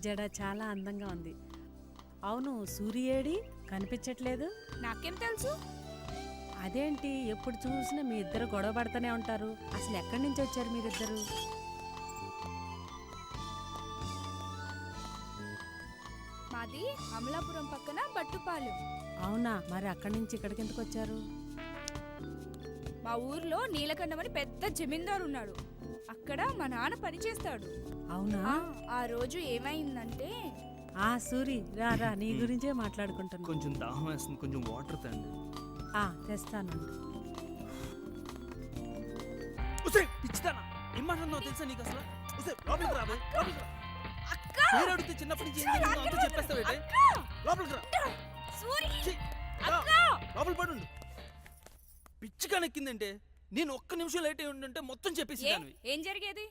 జడ చాలా అందంగా ఉంది. అవును, సూర్యేడి కనిపించట్లేదు. నాకేం తెలుసు? అదేంటి ఎప్పుడు చూసినా మీ ఇద్దరు గొడవ పడుతూనే ఉంటారు? అసలు ఎక్కడి నుంచి వచ్చారు మీరిద్దరు? మాది అమలాపురం పక్కన బట్టుపాలెం. అవునా, మరి అక్కడి నుంచి ఇక్కడికి ఎందుకు వచ్చారు? మా ఊర్లో నీలకంఠం అని పెద్ద జమీందారు ఉన్నాడు. అక్కడ మా నాన్న పనిచేస్తాడు. అవునా? ఆ రోజు ఏమైందంటే సూరి రా రా, నీ గురించే మాట్లాడుకుంటున్నా. కొంచెం దాహం వేస్తుంది, కొంచెం వాటర్ తండి. తెస్తాను. పిచ్చిదానా, ఏం మాట్లాడుతున్నావు తెలుసా నీకు అసలు? లోపలికి రాబే, లోపలికి రా. పేరు అడిగితే చిన్నప్పటి నుంచి ఏం జరిగిందో అంతా చెప్పేస్తావేంటి? లోపలికి రా. లోపల పడు. పిచ్చి కనెక్కిందంటే నేను ఒక్క నిమిషం లేట్ అయి ఉంటే మొత్తం చెప్పేసి. ఏం జరిగేది?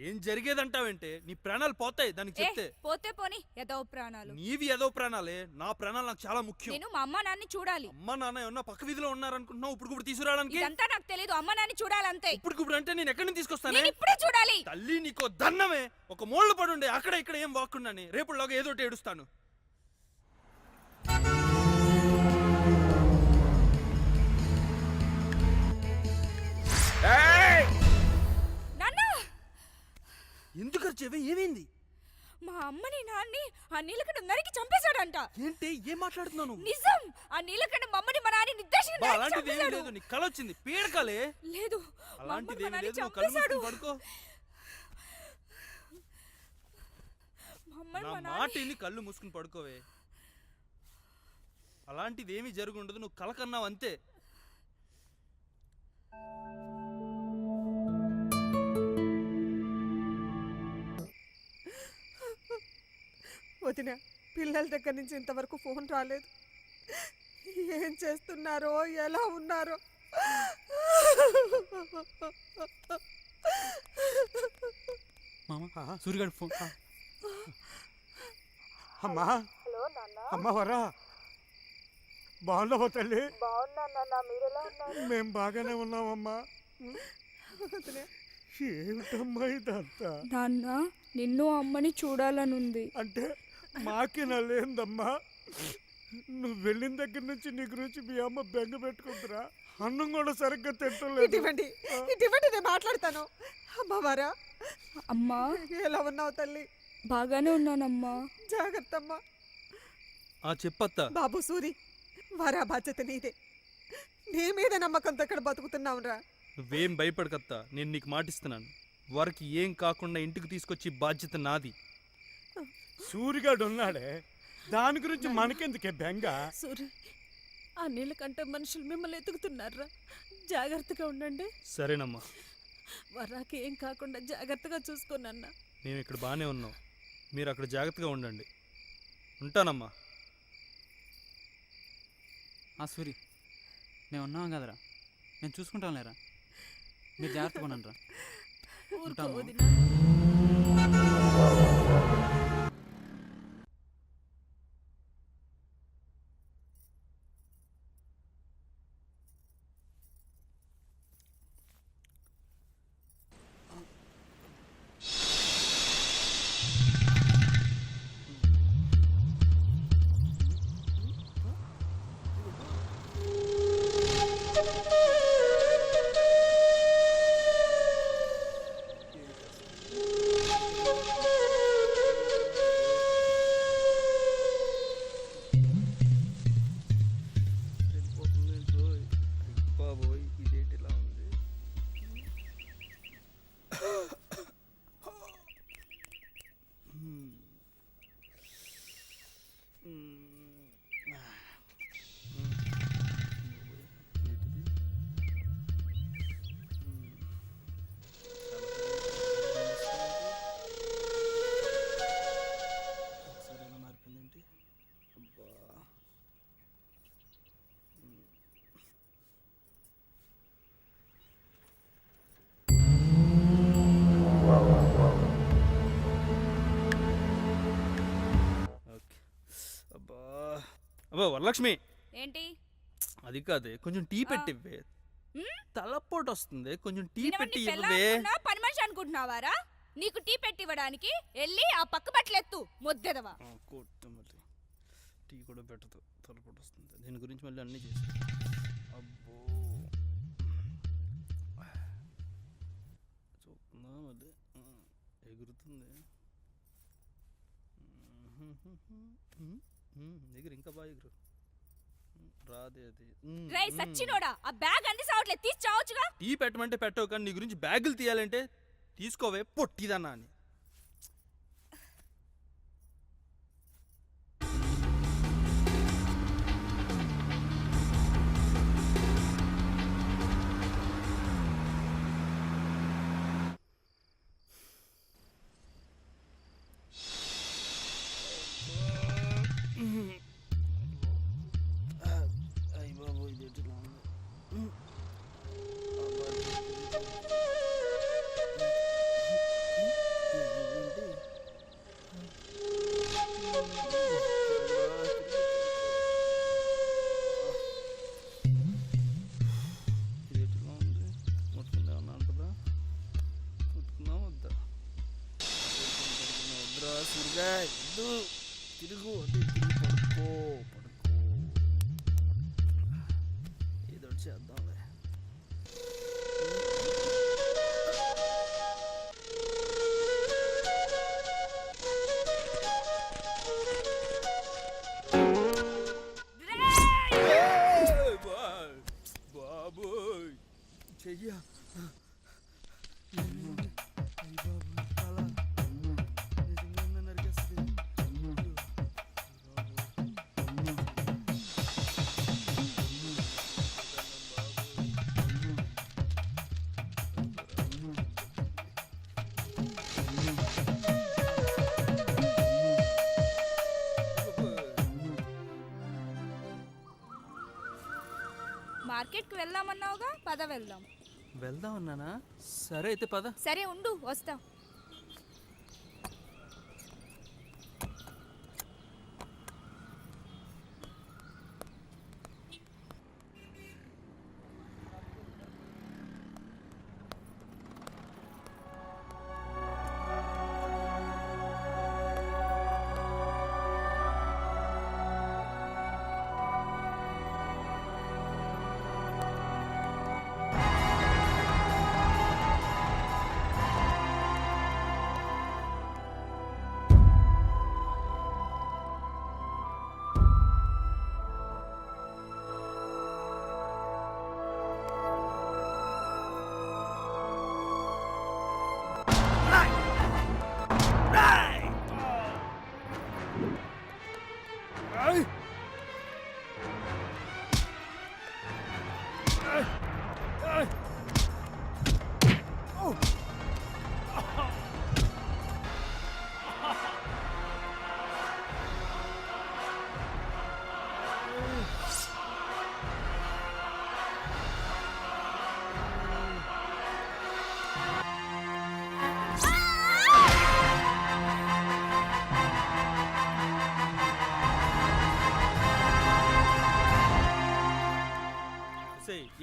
ఏం జరిగేదంటావేంటే? నీ ప్రాణాలు పోతాయి దానికి చెప్తే. పోతే పోని, ఏదో ప్రాణాలు. నీవి ఏదో ప్రాణాలే, నా ప్రాణాలు నాకు చాలా ముఖ్యం. నేను మా అమ్మ నాన్ని చూడాలి. అమ్మ నాన్న ఏమన్నా పక్క వీధిలో ఉన్నారనుకుంటున్నావు? ఇప్పుడు తీసుకురావడానికి ఇదంతా నాకు తెలియదు. అమ్మ నాన్ని చూడాలంతే. ఇప్పుడు అంటే నేను ఎక్కడి నుంచి తీసుకొస్తాను? ఇప్పుడే చూడాలి. తల్లి నీకో దన్నమే, ఒక మూల పడుండే అక్కడ ఇక్కడ ఏం వాక్కుండాని రేపులాగా ఏదో ఏడుస్తాను. ఎందుకు అరిచేవే? ఏమైంది? మా అమ్మని నాన్ని ఆ నీలకంఠం నరికి చంపేశాడంట. ఏంటి ఏం మాట్లాడుతున్నాను? నిజం. ఆ నీలకంఠం మమ్మని మా నాన్ని నిర్దేశించి అలాంటిది ఏమీ లేదు. నీ కళ వచ్చింది, పీడకలే. లేదు, అలాంటిది ఏమీ లేదు. నువ్వు కళ్ళు మూసుకుని పడుకో. నా మాట విని కళ్ళు మూసుకుని పడుకోవే. అలాంటిది ఏమీ జరుగుండదు, నువ్వు కళ కన్నావు అంతే. వదిన, పిల్లల దగ్గర నుంచి ఇంతవరకు ఫోన్ రాలేదు. ఏం చేస్తున్నారో, ఎలా ఉన్నారో? సూర్యగాడు ఫోన్. అమ్మా, అమ్మా వరా, బాగున్నావా తల్లి? మేము బాగానే ఉన్నామమ్మా. ఏమిటమ్మా ఇదంతా? నాన్న, నిన్ను అమ్మని చూడాలనుంది. అంటే మాకే నల్లేందమ్మా? నువ్వు వెళ్ళిన దగ్గర నుంచి నీ గురించి మీ అమ్మ బెంగ పెట్టుకుంటురా. అన్నం కూడా సరిగ్గా తింటలేదు. ఇటువంటి నేను మాట్లాడతాను. అమ్మా వరా, అమ్మా ఎలా ఉన్నావు తల్లి? బాగానే ఉన్నానమ్మా. జాగ్రత్త అమ్మా. చెప్పత్తా. బాబు సూరి, వరా బాధ్యత నీదే. నీ మీద నమ్మకంతో ఇక్కడ బతుకుతున్నావురా. నువ్వేం భయపడకత్తా, నేను నీకు మాటిస్తున్నాను. వారికి ఏం కాకుండా ఇంటికి తీసుకొచ్చి బాధ్యత నాది. సూరిగాడు ఉన్నాడే, దాని గురించి మనకెందుకే బెంగ? సూరి, ఆ నీళ్ళకంటే మనుషులు మిమ్మల్ని ఎతుకుతున్నారా? జాగ్రత్తగా ఉండండి. సరేనమ్మా. వరాకి ఏం కాకుండా జాగ్రత్తగా చూసుకోనన్నా. మేము ఇక్కడ బాగానే ఉన్నాం, మీరు అక్కడ జాగ్రత్తగా ఉండండి. ఉంటానమ్మా. సూరి, మేము ఉన్నాం కదరా, నేను చూసుకుంటాను లేరా, మీరు జాగ్రత్తగా ఉండండి రా. అబ్బా వరలక్ష్మి, ఏంటి? అది కాదే, కొంచెం టీ పెట్టివ్వే. తలపోటు వస్తుంది, కొంచెం టీ పెట్టి ఇవ్వవే. పని మనిషి అనుకుంటున్నావారా? నీకు టీ పెట్టివ్వడానికి వెళ్ళి ఆ పక్క బట్టలెత్తు మొద్దెదవా. కొట్టు మళ్ళీ టీ కూడా పెట్టదు, తలపొట్టు వస్తుంది. దీని గురించి మళ్ళీ అన్నీ చేసి అబ్బో చూస్తుందా మళ్ళీ ఎగురుతుంది. ఎగురు, ఇంకా బాగా ఎగురు. రాదే అది. రే సచ్చినోడా, ఆ బ్యాగ్ అన్ని సావట్లేదు, తీసి చావచ్చుగా. టీ పెట్టమంటే పెట్టవు, కానీ నీ గురించి బ్యాగులు తీయాలంటే తీసుకోవే పొట్టిదన్నా అని. తిరుగు పడుకో ఏదో చేద్దాంలే. బాబోయ్ చెయ్యా మార్కెట్కి వెళ్దామన్నావుగా, పద వెళ్దాం. వెళ్దాం అన్నానా? సరే అయితే పద. సరే ఉండు, వస్తా.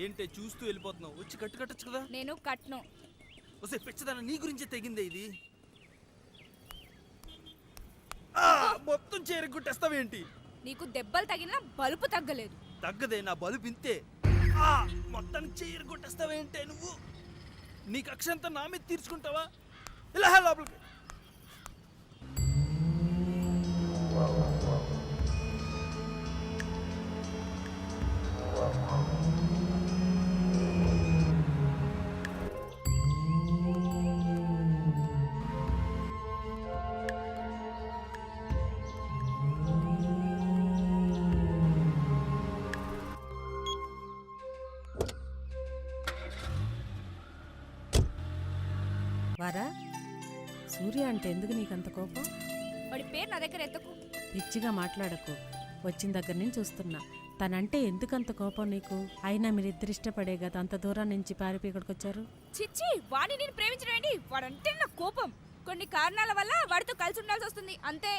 ఏంటే చూస్తూ వెళ్ళిపోతున్నావు? వచ్చి కట్టొచ్చు కదా. నేను కట్ను. వస్తే పిచ్చదాన, నీ గురించే తెగిందే ఇది. మొత్తం చేరగొట్టేస్తావేంటి? నీకు దెబ్బలు తగిలినా బలుపు తగ్గలేదు. తగ్గదే, నా బలుపు ఇంతే. మొత్తానికి చేరగొట్టేస్తావేంటే నువ్వు? నీ కక్ష అంతా నా మీద తీర్చుకుంటావా? ఇలా లోపలికి. వారా, సూర్య అంటే ఎందుకు నీకంత కోపం? వాడి పేరు నా దగ్గర ఎత్తకు. పిచ్చిగా మాట్లాడకు. వచ్చిన దగ్గర నుంచి చూస్తున్నా. తనంటే ఎందుకంత కోపం నీకు? అయినా మీరిద్దరు ఇష్టపడే కదా అంత దూరం నుంచి పారిపోయి ఇక్కడికి వచ్చారు. చిచ్చి, వాడిని నేను ప్రేమించడం ఏంటి? వాడంటే నా కోపం. కొన్ని కారణాల వల్ల వాడితో కలిసి ఉండాల్సి వస్తుంది, అంతే.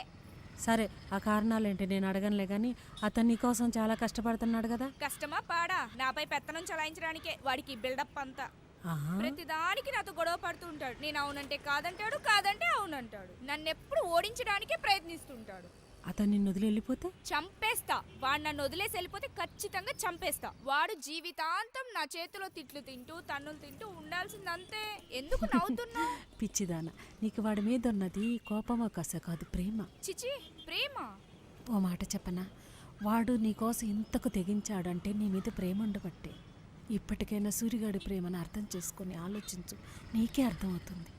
సరే, ఆ కారణాలేంటి నేను అడగనులే గాని అతను నీకోసం చాలా కష్టపడుతున్నాడు కదా. కష్టమా పాడా? నాపై పెత్తనం చలాయించడానికే వాడికి బిల్డప్ అంతా. ఆహా. ప్రతిదానికి నాతో గొడవ పడుతూ ఉంటాడు. నేను అవునంటే కాదంటాడు, కాదంటే అవునంటాడు. నన్ను ఎప్పుడు ఓడించడానికే ప్రయత్నిస్తుంటాడు. అతను నిన్ను వదిలి వెళ్ళిపోతే చంపేస్తా. వాడు నన్ను వదిలేసి వెళ్ళిపోతే ఖచ్చితంగా చంపేస్తా. వాడు జీవితాంతం నా చేతిలో తిట్లు తింటూ తన్నులు తింటూ ఉండాల్సిందంతే. ఎందుకు నవ్వుతున్నావు? పిచ్చిదాన, నీకు వాడి మీద ఉన్నది కోపమో కస కాదు, ప్రేమ. చిచి, ప్రేమ? ఓ మాట చెప్పనా, వాడు నీకోసం ఇంతకు తెగించాడంటే నీ మీద ప్రేమ ఉండబట్టే. ఇప్పటికైనా సూరిగాడి ప్రేమను అర్థం చేసుకొని ఆలోచించు, నీకే అర్థమవుతుంది.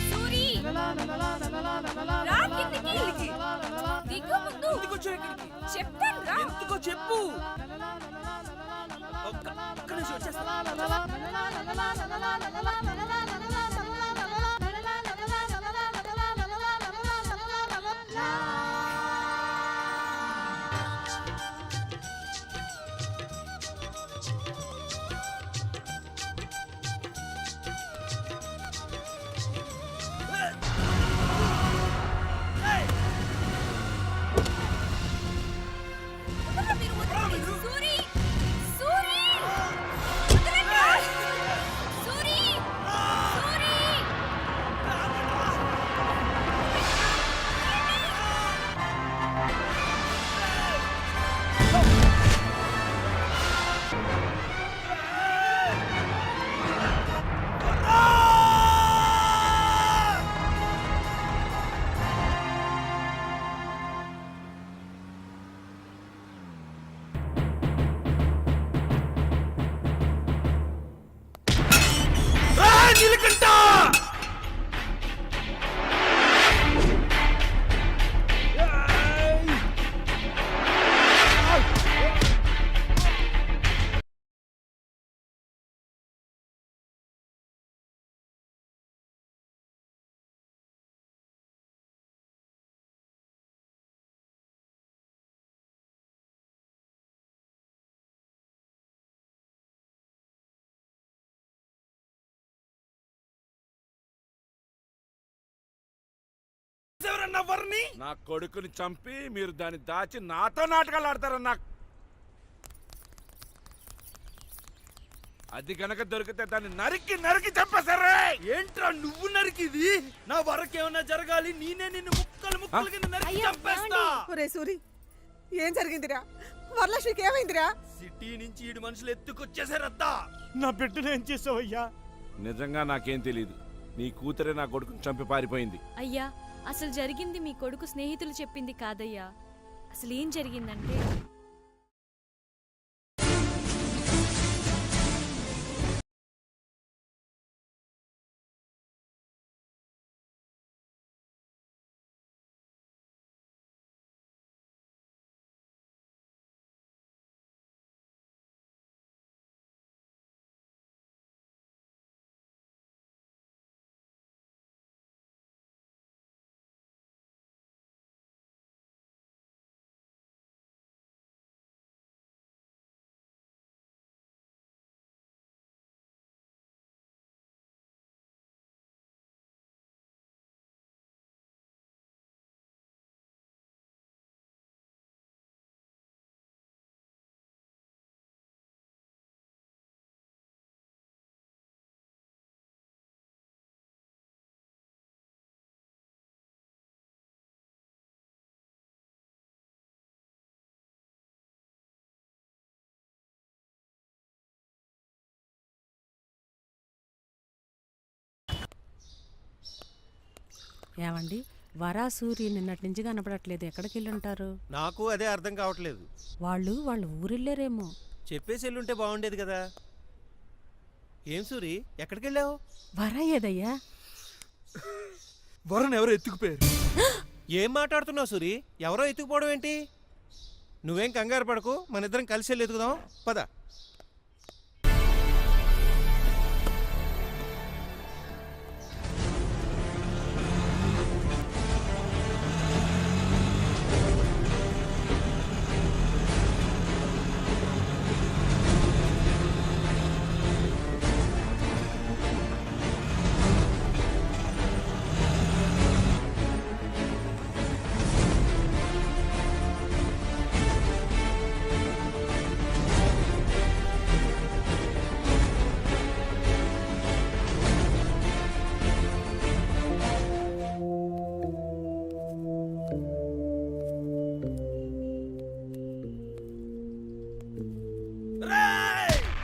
సూరి, రా కిందికి. దిగు ముందు. ఎందుకు వచ్చావు ఇక్కడికి? చెప్తాను రా. ఎందుకో చెప్పు. ఒక్క నిమిషం వచ్చేస్తా. మీరు వదలండి. సూరి, సూరి, వదలండి. సూరి, సూరి. నీలకంఠ! ఎవరన్నా వర్ని? నా కొడుకుని చంపి మీరు దాన్ని దాచి నాతో నాటకాలు ఆడతారన్నా. అది గనక దొరికితే దాన్ని నరికి నరికి చంపేశారే. ఏంట్రా నువ్వు నరికిది? నా వరకేమన్నా జరగాలి, నేనే నిన్ను ముక్కలు ముక్కలు కింద నరికి చంపేస్తా. ఒరే సూరి, ఏం జరిగిందిరా? వరలక్ష్మికి ఏమైందిరా? సిటీ నుంచి 7 మనుషులు ఎత్తుకొచ్చేసారత్తా. నా బిడ్డను ఏం చేసావయ్యా? నిజంగా నాకేం తెలీదు. నీ కూతురే నా కొడుకుని చంపి పారిపోయింది. అయ్యా, అసలు జరిగింది మీ కొడుకు స్నేహితులు చెప్పింది కాదయ్యా. అసలు ఏం జరిగిందంటే ఏమండి వరా సూరి నిన్నటి నుంచి కనపడట్లేదు, ఎక్కడికి వెళ్ళి ఉంటారు? నాకు అదే అర్థం కావట్లేదు. వాళ్ళు ఊరెళ్ళారేమో. చెప్పేసి వెళ్ళుంటే బాగుండేది కదా. ఏం సూరి, ఎక్కడికి వెళ్ళావు? వరా ఏదయ్యా? వరన్ ఎవరు ఎత్తుకుపోయారు. ఏం మాట్లాడుతున్నావు సూరి? ఎవరో ఎత్తుకుపోవడం ఏంటి? నువ్వేం కంగారు పడకు, మన ఇద్దరం కలిసి వెళ్ళి ఎత్తుకుదాం పద.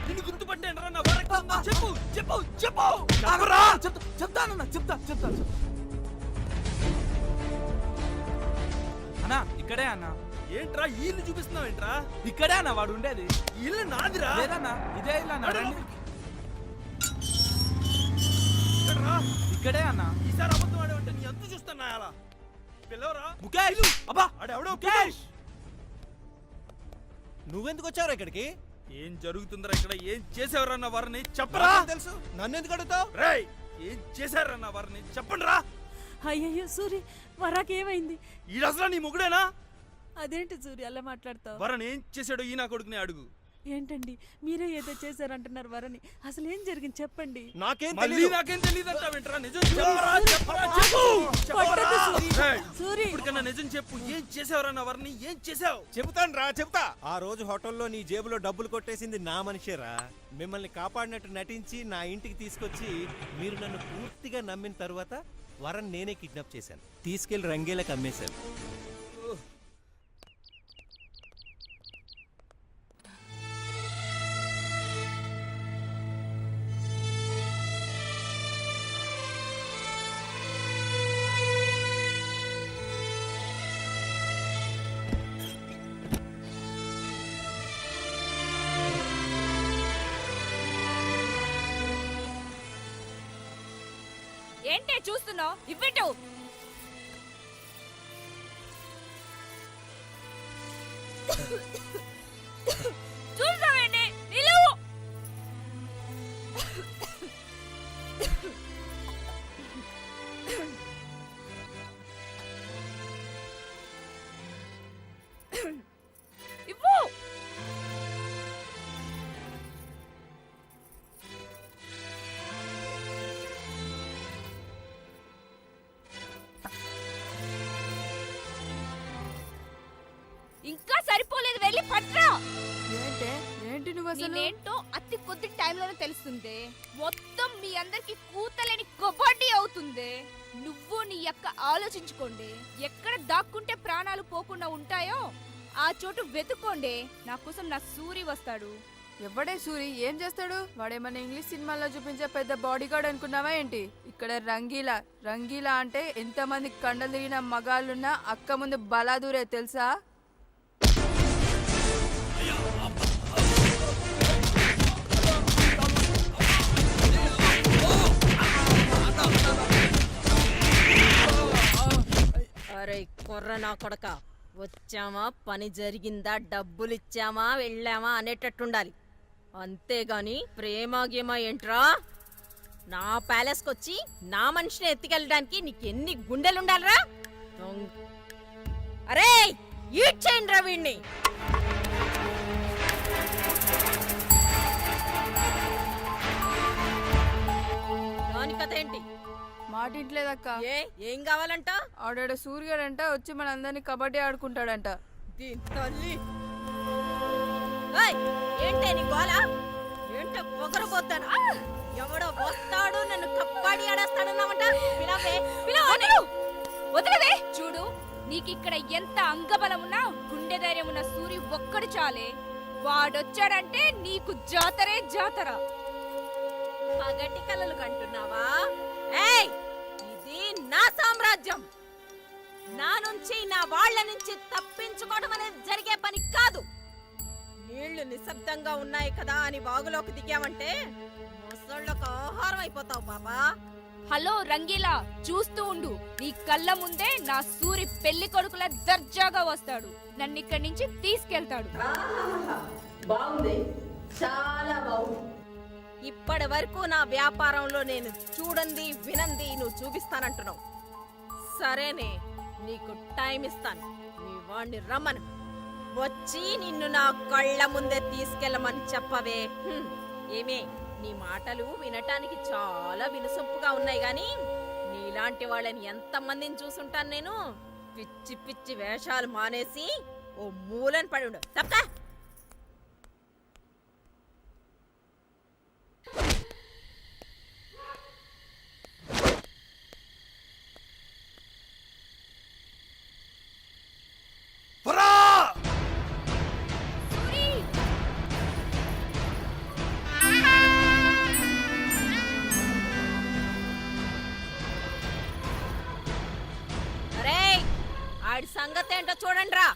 నిన్ను గుర్తుపట్టాను రా, నా వరకు చెప్పు చెప్పు చెప్పు. చెప్తా. అన్నా ఇక్కడే అన్నా. ఏంట్రా ఈ ఇల్లు చూపిస్తున్నావు ఏంట్రా? ఇక్కడే అన్న వాడు ఉండేది. ఈ ఇల్లు నాదిరా. లేదన్నా ఇదే ఇల్లు అన్న. రండి. ఎక్కడ్రా? ఇక్కడే అన్నా. ఈసారి అబద్ధం ఆడేవంటే నీ అంతు చూస్తున్నా అలా. పిల్లవరా ముఖేష్. అబ్బా ఆడెవడో ముఖేష్. నువ్వెందుకు వచ్చావు ఇక్కడికి? ఏం జరుగుతుందిరా ఇక్కడ? ఏం చేసేవరా నా వారిని చెప్పరా? నాకేం తెలుసు, నన్ను ఎందుకు అడుగుతావు? రేయ్ ఏం చేశారా నా వారిని చెప్పండి రా. అయ్యయ్యో సూరి, వరాకి ఏమైంది? ఈ అసలు నీ మొగుడేనా? అదేంటి సూరి అలా మాట్లాడతావు? వరన్ ఏం చేశాడో ఈ నా కొడుకుని అడుగు. ఏంటండి మీరే ఏదో చేశారంటున్నారు వరని, అసలు ఏం జరిగింది చెప్పండి. నాకేం మళ్ళీ తెలియదు. నాకేం తెలియదంటావేంట్రా? నిజం చెప్పరా, చెప్పరా, చెప్పు. కొట్టొద్దు సూరి. రేయ్, సూరి ఇప్పటికన్నా నిజం చెప్పు. ఏం చేసావురా నా వారిని? ఏం చేసావు? చెప్తా. ఆ రోజు హోటల్లో నీ జేబులో డబ్బులు కొట్టేసింది నా మనిషేరా. మిమ్మల్ని కాపాడినట్టు నటించి నా ఇంటికి తీసుకొచ్చి మీరు నన్ను పూర్తిగా నమ్మిన తర్వాత వరన్ నేనే కిడ్నాప్ చేశాను, తీసుకెళ్లి రంగేలకు అమ్మేశాను. ఏంటే చూస్తున్నావు? ఇవ్వటం చూస్తావేంటి? నిలువు. ఇవ్వు. ఇంకా సరిపోలేదు, వెళ్ళి పట్రా. ఏంటి నువ్వు నేనేంటో అతి కొద్ది టైంలోనే తెలుస్తుంది. మొత్తం మీ అందరికి కూతలేని కబడ్డీ అవుతుంది. నువ్వు నీ యొక్క ఆలోచించుకోండి. ఎక్కడ దాక్కుంటే ప్రాణాలు పోకుండా ఉంటాయో ఆ చోటు వెతుక్కోండి. నా కోసం నా సూరి వస్తాడు. ఎవడే సూరి? ఏం చేస్తాడు? వాడేమన్నా ఇంగ్లీష్ సినిమాల్లో చూపించే పెద్ద బాడీ గార్డ్ అనుకున్నావా ఏంటి? ఇక్కడ రంగీలా అంటే ఎంతమంది కండలు తిరిగిన మగాళ్ళున్నా అక్క ముందు బలాదూరే తెలుసా? అరే కొర్ర నా కొడక, వచ్చామా పని జరిగిందా డబ్బులిచ్చామా వెళ్ళామా అనేటట్టుండాలి. అంతేగాని ప్రేమ గేమ ఏంట్రా? నా ప్యాలెస్కి వచ్చి నా మనిషిని ఎత్తుకెళ్ళడానికి నీకెన్ని గుండెలుండాలరా? అరే ఈట్ చేయండి రా వీణ్ణి. దాని కథ ఏంటి? మాట ఇంట్లేదక్క. ఏం కావాలంట? ఆడాడ సూర్యుడంట వచ్చి మనందరినీ కబడ్డీ ఆడుకుంటాడంట. దీని తల్లి. ఏంటే నీ గోల? ఏంటో పొగరబోతాను. ఎవడో వస్తాడు నన్ను కబడ్డీ ఆడేస్తాడన్నామంట. వదిలేదే. చూడు, నీకిక్కడ ఎంత అంగబలం ఉన్నా గుండె ధైర్యం ఉన్న సూరి ఒక్కడు చాలే. వాడొచ్చాడంటే నీకు జాతరే జాతర. పగటి కలలు కంటున్నావా? ఏయ్, ఇది ఇది నా సామ్రాజ్యం. నా నుంచి నా వాళ్ళ నుంచి తప్పించుకోవడం అనేది జరిగే పని కాదు. నీళ్లు నిశ్శబ్దంగా ఉన్నాయి కదా అని వాగులోకి దిగామంటే ముసళ్ళకు ఆహారం అయిపోతావు బాబా. హలో రంగీలా, చూస్తూ ఉండు. నీ కళ్ళ ముందే నా సూరి పెళ్లి కొడుకుల దర్జాగా వస్తాడు. నన్ను ఇక్కడి నుంచి తీసుకెళ్తాడు. బాగుంది, చాలా బాగుంది. ఇప్పటి వరకు నా వ్యాపారంలో నేను చూడండి వినంది నువ్వు చూపిస్తానంటున్నావు. సరేనే, నీకు టైం ఇస్తాను. నీ వాణ్ణి రమ్మను, వచ్చి నిన్ను నా కళ్ళ ముందే తీసుకెళ్ళమని చెప్పవే. ఏమే, నీ మాటలు వినటానికి చాలా వినసొంపుగా ఉన్నాయి గాని నీలాంటి వాళ్ళని ఎంతమందిని చూసుంటాను నేను. పిచ్చి పిచ్చి వేషాలు మానేసి ఓ మూలని పడి ఉండు. తప్ప ఆడి సంగతి ఏంటో చూడండి రా.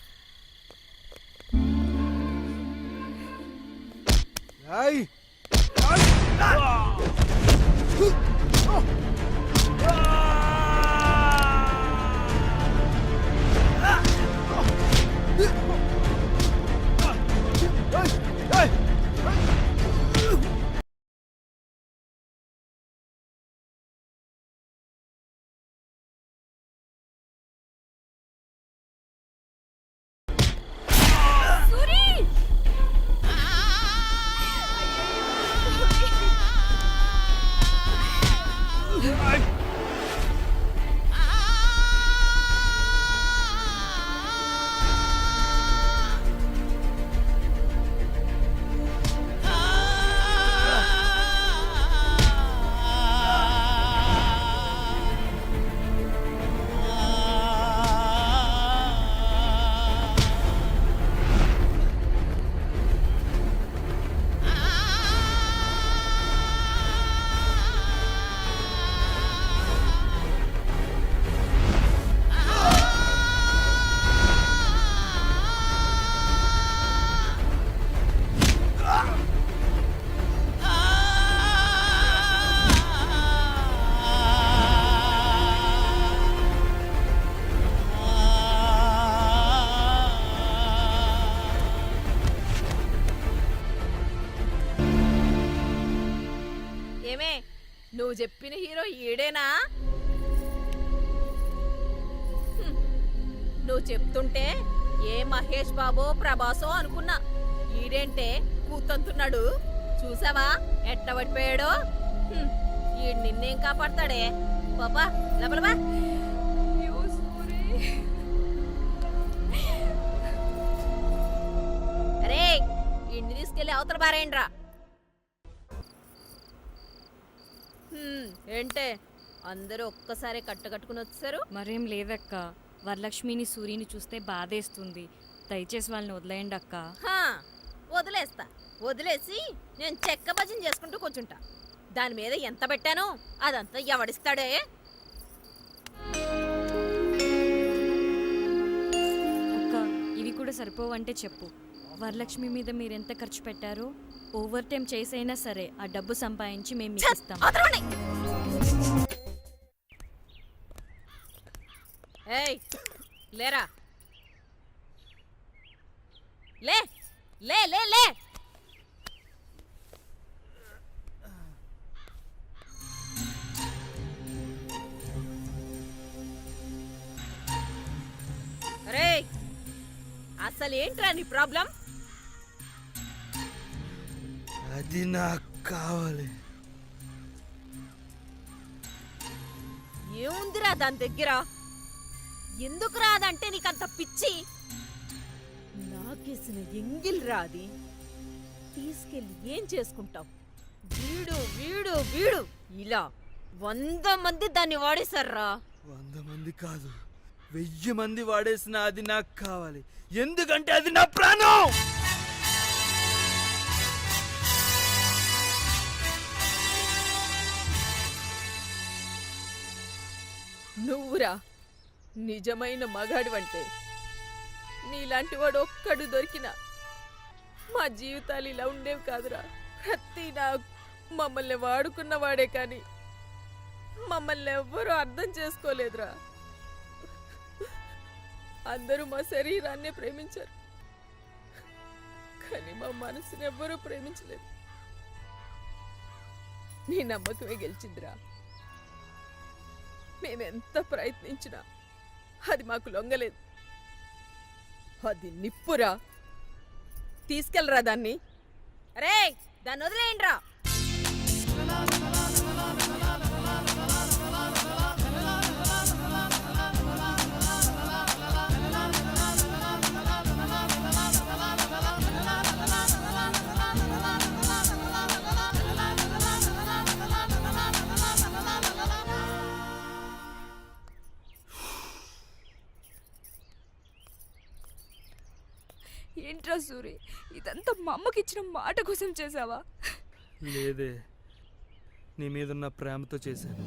ఏమే, నువ్వు చెప్పిన హీరో ఈడేనా? నువ్వు చెప్తుంటే ఏ మహేష్ బాబో ప్రభాసో అనుకున్నా. ఈడేంటే కూతంతున్నాడు. చూసావా ఎట్ట పడిపోయాడో? ఈడు నిన్నేం కాపాడతాడే? పాపా లబలబా. అరే, ఈడ్ని తీసుకెళ్లి అవతల బారేండ్రా. ఏంటే అందరూ ఒక్కసారి కట్టుకుని వచ్చారు? మరేం లేదక్క, వరలక్ష్మిని సూర్యుని చూస్తే బాధేస్తుంది. దయచేసి వాళ్ళని వదిలేయండి అక్క. వదిలేస్తా. వదిలేసి నేను చెక్క భజన చేసుకుంటూ కూర్చుంటా. దాని మీద ఎంత పెట్టాను అదంతా ఎవడిస్తాడే? అక్క, ఇవి కూడా సరిపోవంటే చెప్పు. వరలక్ష్మి మీద మీరెంత ఖర్చు పెట్టారో ఓవర్ టైం చేసైనా సరే ఆ డబ్బు సంపాదించి మేము మీకు ఇస్తాం. ఏయ్, లేరా, లే లే లే లే. అరే, అసలు ఏంట్రా నీ ప్రాబ్లం? అది నాకు కావాలి. ఏముందిరా దాని దగ్గర? ఎందుకు రాదంటే నీకంత పిచ్చి? నాకేసిన ఎంగిల్ రాది తీసుకెళ్ళి ఏం చేసుకుంటావు? వీడు వీడు వీడు ఇలా 100 మంది దాన్ని వాడేశారా? 100 మంది కాదు, 1000 మంది వాడేసిన అది నాకు కావాలి. ఎందుకంటే అది నా ప్రాణం. నువ్వురా నిజమైన మగాడివంటే. నీలాంటి వాడు ఒక్కడు దొరికినా మా జీవితాలు ఇలా ఉండేవి కాదురా. ప్రతి నా మమ్మల్ని వాడుకున్నవాడే కానీ మమ్మల్ని ఎవ్వరూ అర్థం చేసుకోలేదురా. అందరూ మా శరీరాన్నే ప్రేమించారు కానీ మా మనసుని ఎవ్వరూ ప్రేమించలేదు. నీ నమ్మకమే గెలిచిందిరా. మేమెంత ప్రయత్నించినా అది మాకు లొంగలేదు. అది నిప్పురా. తీసుకెళ్ళరా దాన్ని. అరే దాన్ని వదిలేయండిరా. ఏంట్రా సూరి, ఇదంతా మా అమ్మకి ఇచ్చిన మాట కోసం చేసావా? లేదే, నీ మీదున్న ప్రేమతో చేశాను.